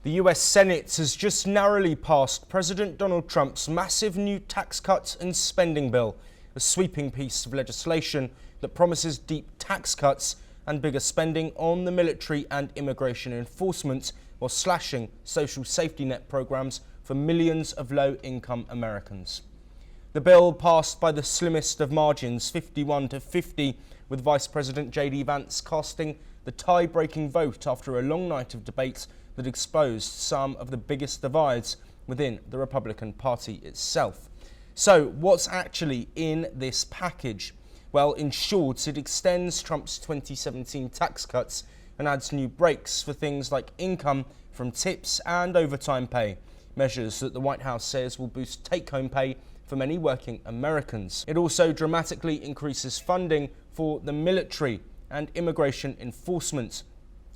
The US Senate has just narrowly passed President Donald Trump's massive new tax cut and spending bill, a sweeping piece of legislation that promises deep tax cuts and bigger spending on the military and immigration enforcement while slashing social safety net programs for millions of low-income Americans. The bill passed by the slimmest of margins, 51-50, with Vice President J.D. Vance casting the tie-breaking vote after a long night of debate that exposed some of the biggest divides within the Republican Party itself. So, what's actually in this package? Well, in short, it extends Trump's 2017 tax cuts and adds new breaks for things like income from tips and overtime pay, measures that the White House says will boost take-home pay for many working Americans. It also dramatically increases funding for the military and immigration enforcement.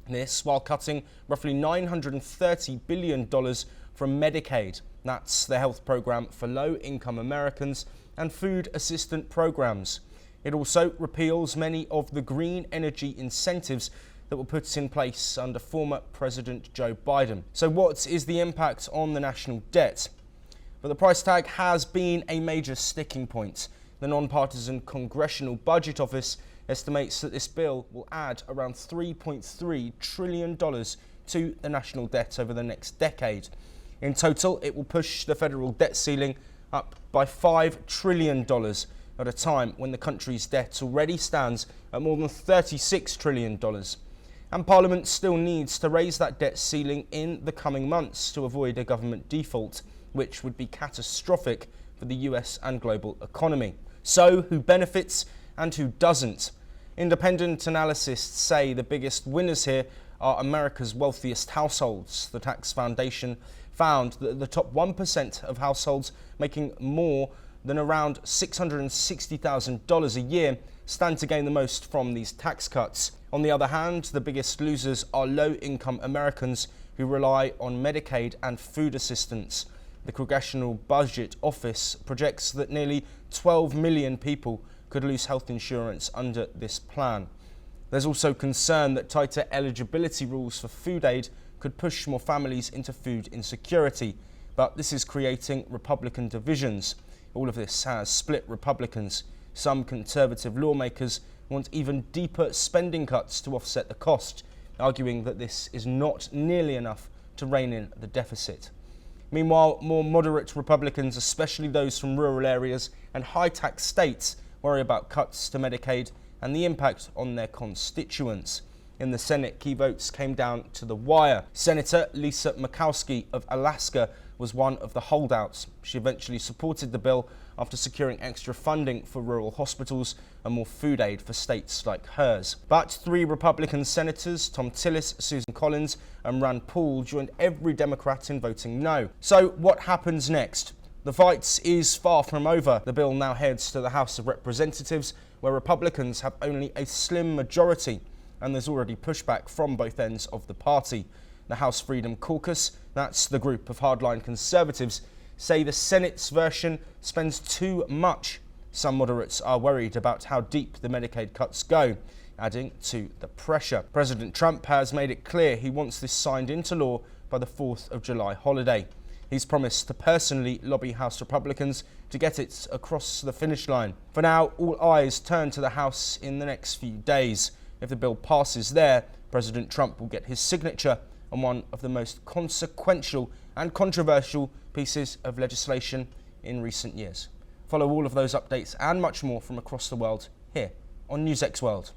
This while cutting roughly $930 billion from Medicaid, that's the health program for low-income Americans, and food assistance programs. It also repeals many of the green energy incentives that were put in place under former President Joe Biden. So what is the impact on the national debt? But the price tag has been a major sticking point. The non-partisan Congressional Budget Office estimates that this bill will add around $3.3 trillion to the national debt over the next decade. In total, it will push the federal debt ceiling up by $5 trillion at a time when the country's debt already stands at more than $36 trillion. And Parliament still needs to raise that debt ceiling in the coming months to avoid a government default, which would be catastrophic for the US and global economy. So, who benefits and who doesn't? Independent analysts say the biggest winners here are America's wealthiest households. The Tax Foundation found that the top 1% of households making more than around $660,000 a year stand to gain the most from these tax cuts. On the other hand, the biggest losers are low-income Americans who rely on Medicaid and food assistance. The Congressional Budget Office projects that nearly 12 million people could lose health insurance under this plan. There's also concern that tighter eligibility rules for food aid could push more families into food insecurity, but this is creating Republican divisions. All of this has split Republicans. Some conservative lawmakers want even deeper spending cuts to offset the cost, arguing that this is not nearly enough to rein in the deficit. Meanwhile, more moderate Republicans, especially those from rural areas and high-tax states, worry about cuts to Medicaid and the impact on their constituents. In the Senate, key votes came down to the wire. Senator Lisa Murkowski of Alaska was one of the holdouts. She eventually supported the bill after securing extra funding for rural hospitals and more food aid for states like hers. But three Republican senators, Tom Tillis, Susan Collins and Rand Paul, joined every Democrat in voting no. So what happens next? The fight is far from over. The bill now heads to the House of Representatives, where Republicans have only a slim majority, and there's already pushback from both ends of the party. The House Freedom Caucus, that's the group of hardline conservatives, say the Senate's version spends too much. Some moderates are worried about how deep the Medicaid cuts go, adding to the pressure. President Trump has made it clear he wants this signed into law by the 4th of July holiday. He's promised to personally lobby House Republicans to get it across the finish line. For now, all eyes turn to the House in the next few days. If the bill passes there, President Trump will get his signature on one of the most consequential and controversial pieces of legislation in recent years. Follow all of those updates and much more from across the world here on NewsX World.